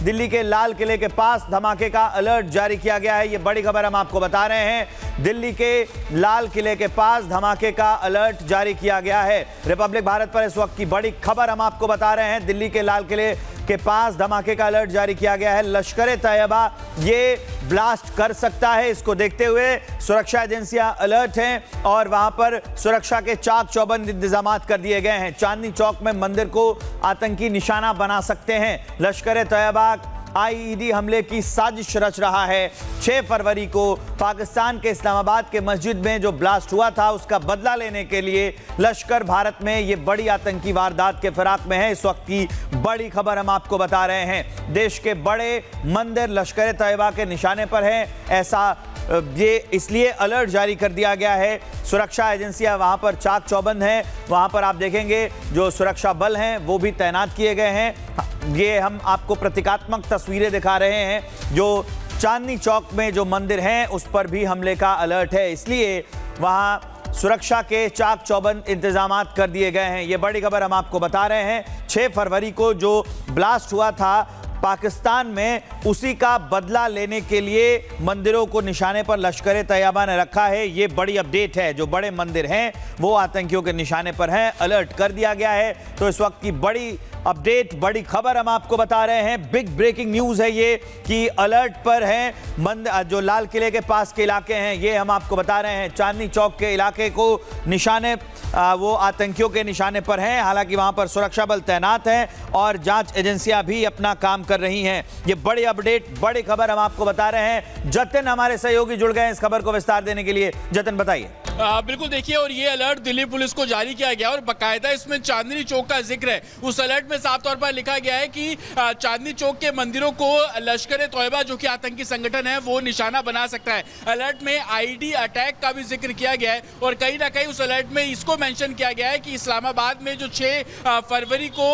दिल्ली के लाल किले के पास धमाके का अलर्ट जारी किया गया है। ये बड़ी खबर हम आपको बता रहे हैं। दिल्ली के लाल किले के पास धमाके का अलर्ट जारी किया गया है। रिपब्लिक भारत पर इस वक्त की बड़ी खबर हम आपको बता रहे हैं। दिल्ली के लाल किले के पास धमाके का अलर्ट जारी किया गया है। लश्कर-ए-तैयबा ये ब्लास्ट कर सकता है। इसको देखते हुए सुरक्षा एजेंसियां अलर्ट हैं और वहां पर सुरक्षा के चाक चौबंद इंतजाम कर दिए गए हैं। चांदनी चौक में मंदिर को आतंकी निशाना बना सकते हैं। लश्कर-ए-तैयबा आईईडी हमले की साजिश रच रहा है। 6 फरवरी को पाकिस्तान के इस्लामाबाद के मस्जिद में जो ब्लास्ट हुआ था उसका बदला लेने के लिए लश्कर भारत में ये बड़ी आतंकी वारदात के फिराक में है। इस वक्त की बड़ी खबर हम आपको बता रहे हैं। देश के बड़े मंदिर लश्कर-ए-तैयबा के निशाने पर है। ऐसा ये इसलिए अलर्ट जारी कर दिया गया है। सुरक्षा एजेंसियां वहां पर चाक चौबंद हैं। वहां पर आप देखेंगे जो सुरक्षा बल हैं वो भी तैनात किए गए हैं। ये हम आपको प्रतीकात्मक तस्वीरें दिखा रहे हैं। जो चांदनी चौक में जो मंदिर हैं उस पर भी हमले का अलर्ट है, इसलिए वहां सुरक्षा के चाक चौबंद इंतजाम कर दिए गए हैं। ये बड़ी खबर हम आपको बता रहे हैं। 6 फरवरी को जो ब्लास्ट हुआ था पाकिस्तान में, उसी का बदला लेने के लिए मंदिरों को निशाने पर लश्कर-ए-तैयबा ने रखा है। ये बड़ी अपडेट है। जो बड़े मंदिर हैं वो आतंकियों के निशाने पर हैं। अलर्ट कर दिया गया है। तो इस वक्त की बड़ी अपडेट, बड़ी खबर हम आपको बता रहे हैं। बिग ब्रेकिंग न्यूज है ये कि अलर्ट पर हैं जो लाल किले के पास के इलाके हैं। ये हम आपको बता रहे हैं। चांदनी चौक के इलाके को निशाने वो आतंकियों के निशाने पर हैं। हालांकि वहां पर सुरक्षा बल तैनात हैं और जांच एजेंसियां भी अपना काम कर रही हैं। ये बड़ी अपडेट, बड़ी खबर हम आपको बता रहे हैं। जतिन हमारे सहयोगी जुड़ गए हैं इस खबर को विस्तार देने के लिए। जतिन बताइए। बिल्कुल देखिए, और ये अलर्ट दिल्ली पुलिस को जारी किया गया और बाकायदा इसमें चांदनी चौक का जिक्र है। उस अलर्ट में साफ तौर पर लिखा गया है कि चांदनी चौक के मंदिरों को लश्कर-ए-तैयबा जो कि आतंकी संगठन है वो निशाना बना सकता है। अलर्ट में आईडी अटैक का भी जिक्र किया गया है और कहीं ना कहीं उस अलर्ट में इसको मेंशन किया गया है कि इस्लामाबाद में जो 6 फरवरी को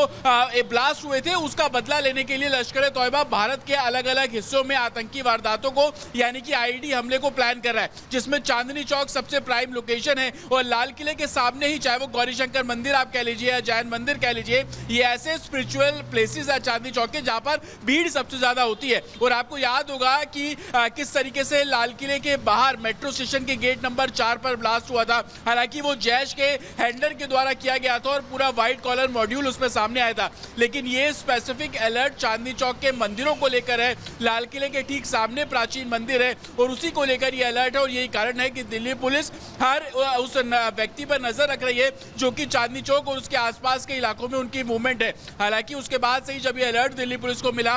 ब्लास्ट हुए थे उसका बदला लेने के लिए लश्कर-ए-तैयबा भारत के अलग अलग हिस्सों में आतंकी वारदातों को यानी कि आईडी हमले को प्लान कर रहा है, जिसमें चांदनी चौक सबसे प्राइम लोकेशन है। और लाल किले के सामने ही, चाहे वो गौरी शंकर मंदिर आप कह लीजिए या जैन मंदिर कह लीजिए, ये ऐसे स्पिरिचुअल प्लेसेस है चांदनी चौक के जहां पर भीड़ सबसे ज्यादा होती है। और आपको याद होगा कि किस तरीके से लाल किले के बाहर मेट्रो स्टेशन के गेट नंबर 4 पर ब्लास्ट हुआ था। हालांकि वो जैश के हैंडलर के द्वारा किया गया था और पूरा व्हाइट कॉलर मॉड्यूल उसमें सामने आया था, लेकिन ये स्पेसिफिक अलर्ट चांदनी चौक के मंदिरों को लेकर है। लाल किले के ठीक सामने प्राचीन मंदिर है और उसी को लेकर ये अलर्ट है। और यही कारण है कि दिल्ली पुलिस हर उस व्यक्ति पर नजर रख रही है जो कि चांदनी चौक और उसके आसपास के इलाकों में उनकी मूवमेंट है। हालांकि उसके बाद से ही जब ये अलर्ट दिल्ली पुलिस को मिला,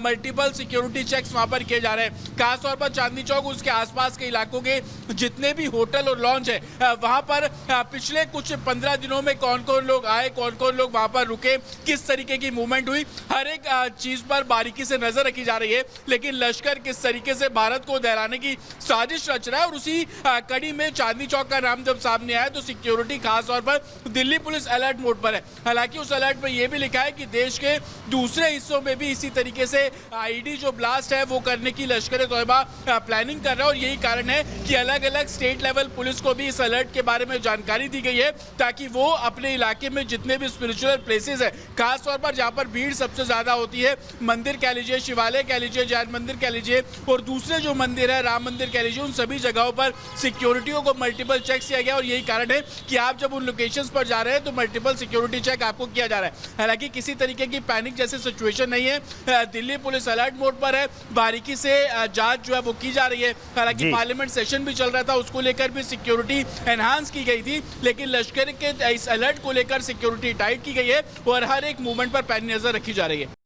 मल्टीपल सिक्योरिटी चेक्स वहां पर किए जा रहे हैं। खासतौर पर चांदनी चौक उसके आसपास के इलाकों के जितने भी होटल और लॉन्च है वहां पर पिछले कुछ 15 दिनों में कौन कौन लोग आए, कौन कौन लोग वहां पर रुके, किस तरीके की मूवमेंट हुई, हर एक चीज पर बारीकी से नजर रखी जा रही है। लेकिन लश्कर किस तरीके से भारत को दहराने की साजिश रच रहा है और उसी कड़ी में चांदनी चौक का नाम जब सामने आया तो सिक्योरिटी खास तौर पर दिल्ली पुलिस अलर्ट मोड पर है। हालांकि उस अलर्ट में यह भी लिखा है कि देश के दूसरे हिस्सों में भी इसी तरीके से आईडी जो ब्लास्ट है वो करने की लश्कर-ए-तैयबा प्लानिंग कर रहा है। और यही कारण है कि अलग अलग स्टेट लेवल पुलिस को भी इस अलर्ट के बारे में जानकारी दी गई है ताकि वो अपने इलाके में जितने भी स्पिरिचुअल प्लेसेस है, खासतौर पर जहां पर भीड़ सबसे ज्यादा होती है, मंदिर कह लीजिए, शिवालय कह लीजिए, जैन मंदिर कह लीजिए और दूसरे जो मंदिर है, राम मंदिर कह लीजिए, उन सभी जगहों पर सिक्योरिटियों को मल्टीपल चेक किया गया। और यही कारण है कि आप जब उन लोकेशंस पर जा रहे हैं तो मल्टीपल सिक्योरिटी चेक आपको किया जा रहा है। हालांकि किसी तरीके की पैनिक जैसी सिचुएशन नहीं है। दिल्ली पुलिस अलर्ट मोड पर है, बारीकी से जांच जो है वो की जा रही है। हालांकि पार्लियामेंट सेशन भी चल रहा था, उसको लेकर भी सिक्योरिटी एनहांस की गई थी, लेकिन लश्कर के इस अलर्ट को लेकर सिक्योरिटी टाइट की गई है और हर एक मूवमेंट पर पैनी नजर रखी जा रही है।